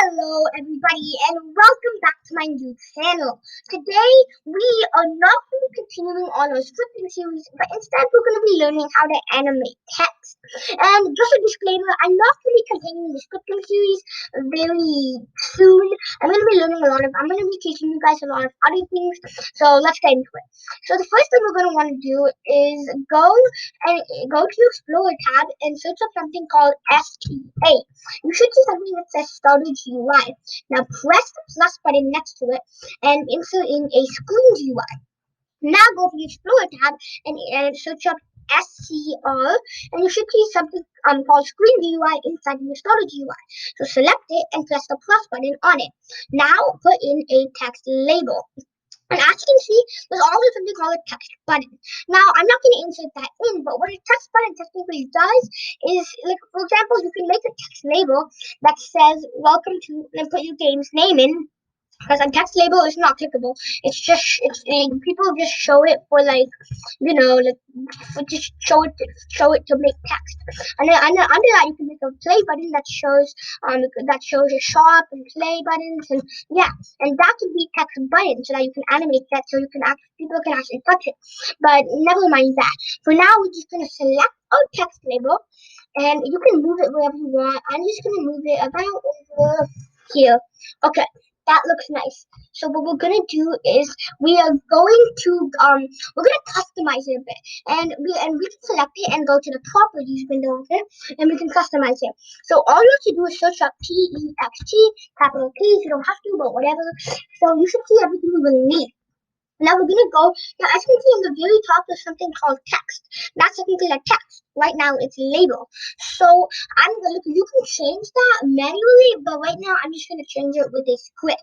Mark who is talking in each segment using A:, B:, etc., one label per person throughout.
A: Hello everybody and welcome back to my new channel. Today we are not going to be continuing on our scripting series, but instead we're going to be learning how to animate text. And just a disclaimer, I'm not going to be continuing the scripting series very soon. I'm going to be teaching you guys a lot of other things, so let's get into it. So the first thing we're going to want to do is go to your Explorer tab and search up something called STA. You should see something that says Storage UI. Now press the plus button next to it and insert in a Screens UI. Now go to the Explorer tab and search up SCR, and you should see something called Screens UI inside your Storage UI. So select it and press the plus button on it. Now put in a text label. And as you can see, there's also something called a text button. Now, I'm not going to insert that in, but what a text button technically does is, like, for example, you can make a text label that says, welcome to, and put your game's name in, because a text label is not clickable. People just show it for, like, just show it to make text. And then under that, you can make a play button that shows a shop and play buttons, and yeah, and that can be text button so that you can animate that so people can actually touch it. But never mind that. For now, we're just gonna select our text label, and you can move it wherever you want. I'm just gonna move it about over here. Okay. That looks nice. So what we're gonna do is we're gonna customize it a bit, and we can select it and go to the properties window of it, and we can customize it. So all you have to do is search up TEXT, capital T. You don't have to, but whatever. So you should see everything you will need. Now we're gonna go. Now as you can see on the very top, there's something called text. That's technically a text. Right now it's label. So you can change that manually, but right now I'm just gonna change it with a script.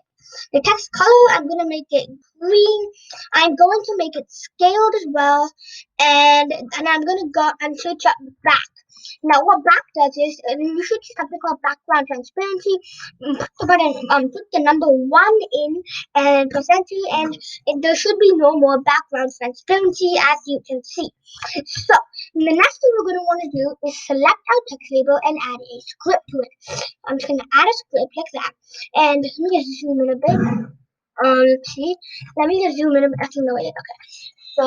A: The text color, I'm gonna make it green. I'm going to make it scaled as well, and I'm gonna go and search up back. Now, what back does is, you should see something called background transparency. Put the number 1 in and press enter, and there should be no more background transparency, as you can see. So, the next thing we're going to want to do is select our text label and add a script to it. I'm just going to add a script like that, and let me just zoom in a bit. Let's see. Let me just zoom in a bit. Actually, no, wait. Okay. So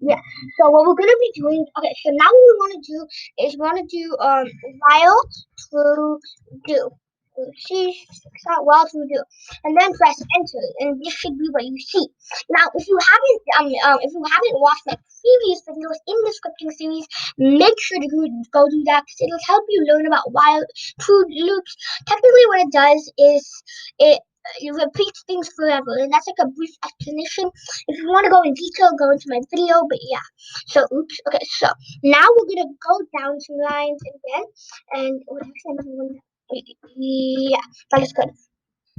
A: yeah. So what we're gonna be doing. Okay. So now what we want to do is while true do. See while true do, and then press enter, and this should be what you see. Now, if you haven't watched my previous videos in the scripting series, make sure to go do that, because it'll help you learn about while true loops. Technically, what it does is it repeats things forever, and that's like a brief explanation. If you want to go in detail, go into my video, but yeah. So oops. Okay, so now we're gonna go down some lines again, and yeah, that is good.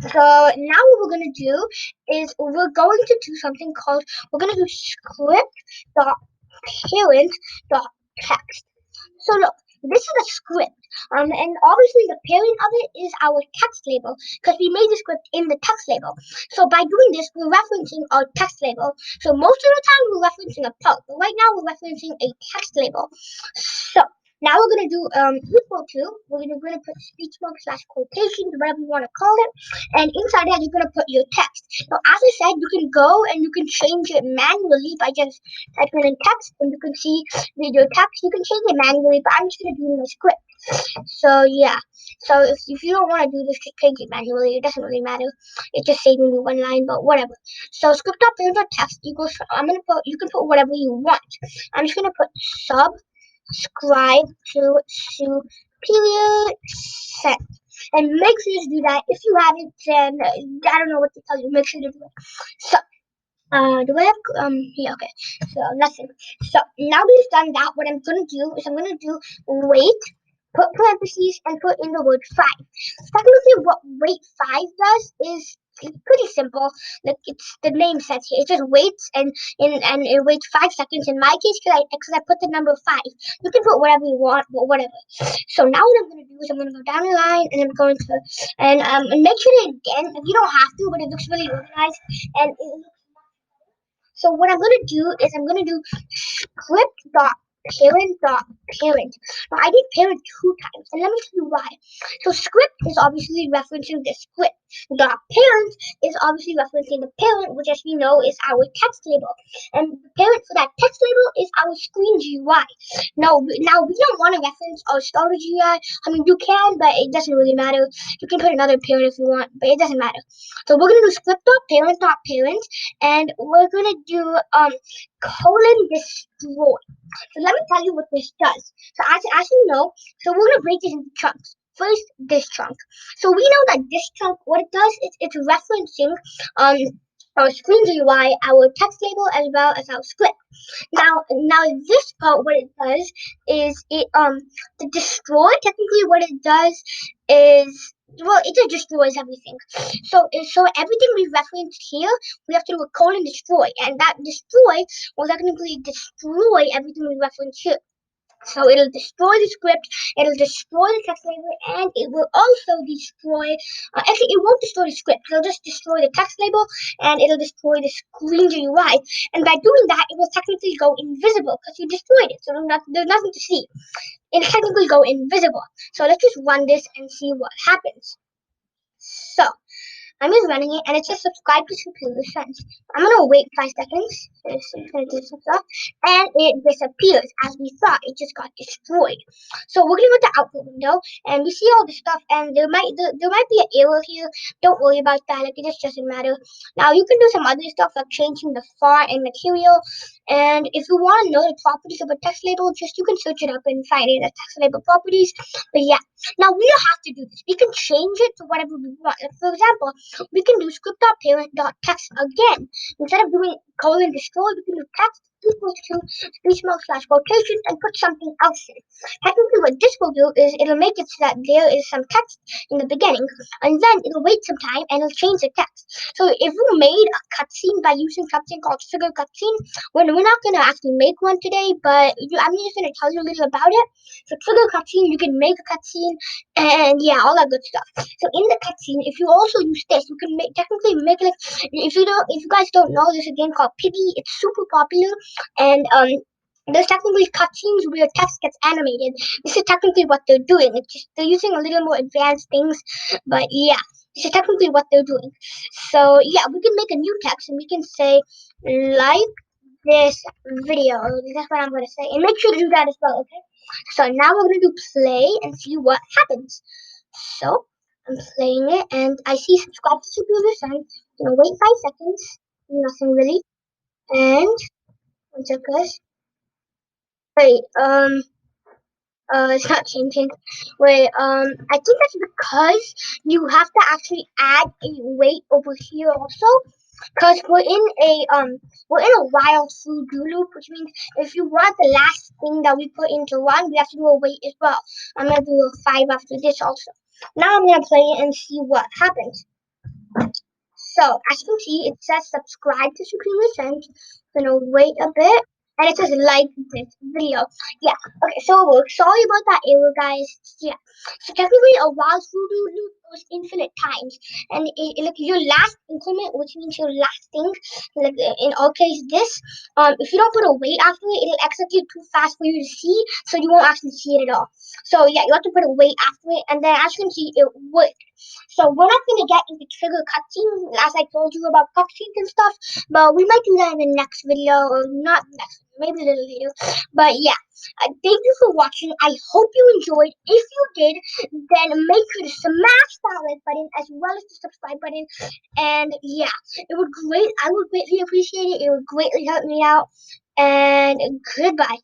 A: So now what we're gonna do is we're going to do something called, we're gonna do script dot parent dot text. So look, this is a script, and obviously the parent of it is our text label, because we made the script in the text label. So by doing this, we're referencing our text label. So most of the time we're referencing a part, but right now we're referencing a text label. So now we're gonna do equal to. We're gonna put speech marks / quotations, whatever you want to call it, and inside that you're gonna put your text. Now, as I said, you can go and you can change it manually by just typing in text, and you can see video text. You can change it manually, but I'm just gonna do it in the script. So yeah. So if you don't want to do this, just change it manually. It doesn't really matter. It just saving you one line, but whatever. So script.parent.text equals. You can put whatever you want. I'm just gonna put subscribe to superior set. And make sure you do that. If you haven't, then I don't know what to tell you. Make sure to do it. So do I have yeah, okay. So nothing. So now we've done that, what I'm gonna do is I'm gonna do wait, put parentheses, and put in the word 5. Technically what wait 5 does is it's pretty simple. Like, it's the name says here. It just waits and it waits 5 seconds. In my case, because I put the number 5. You can put whatever you want, but whatever. So now what I'm gonna do is I'm gonna go down the line, and I'm going to and make sure that, again, you don't have to, but it looks really organized, and so what I'm going to do is I'm going to do script dot parent.parent. Now I did parent 2 times, and let me tell you why. So script is obviously referencing the script. Dot parent is obviously referencing the parent, which as we know is our text label. And the parent for that text label is our screen GUI. Now we don't want to reference our storage GUI. I mean, you can, but it doesn't really matter. You can put another parent if you want, but it doesn't matter. So we're gonna do script.parent.parent, and we're gonna do :destroy. So let me tell you what this does. So as you know, so we're gonna break this into chunks. First, this chunk. So we know that this chunk, what it does is it's referencing um our screen GUI, our text label, as well as our script. Now this part, what it does is it the destroy. Technically, what it does is, well, it just destroys everything. So everything we referenced here, we have to do a :destroy, and that destroy will technically destroy everything we referenced here. So it'll destroy the script, it'll destroy the text label, and it will also destroy. Actually, it won't destroy the script. It'll just destroy the text label, and it'll destroy the screen GUI. And by doing that, it will technically go invisible because you destroyed it. So there's nothing to see. It'll technically go invisible. So let's just run this and see what happens. So I'm just running it, and it says subscribe to Superior Sense. I'm gonna wait 5 seconds. So it's gonna do some stuff, and it disappears as we thought. It just got destroyed. So we're gonna go to the output window, and we see all the stuff, and there might be an error here. Don't worry about that. Like, it just doesn't matter. Now you can do some other stuff like changing the font and material. And if you want to know the properties of a text label, just you can search it up and find it as text label properties. But yeah, now we don't have to do this. We can change it to whatever we want. Like, for example, we can do script.parent.text again. Instead of doing :destroy, we can do text equals to speech mark / quotations and put something else in. Technically, what this will do is it'll make it so that there is some text in the beginning, and then it'll wait some time and it'll change the text. So if you made a cutscene by using something called trigger cutscene, we're not gonna actually make one today, but I'm just gonna tell you a little about it. So trigger cutscene, you can make a cutscene, and yeah, all that good stuff. So in the cutscene, if you also use this, you can technically make it. If you guys don't know, there's a game called Piggy. It's super popular, and there's technically cutscenes where text gets animated. This is technically what they're doing. It's just they're using a little more advanced things, but yeah, this is technically what they're doing. So yeah, we can make a new text and we can say like this video. That's what I'm gonna say, and make sure to do that as well. Okay. So now we're gonna do play and see what happens. So I'm playing it, and I see subscribe to Superior Science. Gonna wait 5 seconds. Nothing really. And one second. Wait, it's not changing. Wait, I think that's because you have to actually add a wait over here also. Cause we're in a while through do loop, which means if you want the last thing that we put into one, we have to do a wait as well. I'm gonna do a 5 after this also. Now I'm gonna play it and see what happens. So as you can see, it says subscribe to Superior Sense. Gonna wait a bit, and it says like this video. Yeah. Okay. So sorry about that error, guys. Yeah. So technically, a while through loop goes infinite times, and like your last increment, which means your last thing, like in our case this, if you don't put a wait after it, it'll execute too fast for you to see, so you won't actually see it at all. So yeah, you have to put a wait after it, and then as you can see, it worked. So we're not gonna get into trigger cutscenes as I told you about cutscenes and stuff, but we might do that in the next video, or not next, maybe a little later. But yeah, thank you for watching. I hope you enjoyed. If you did, then make sure to smash that like button as well as the subscribe button. And yeah, I would greatly appreciate it. It would greatly help me out. And goodbye.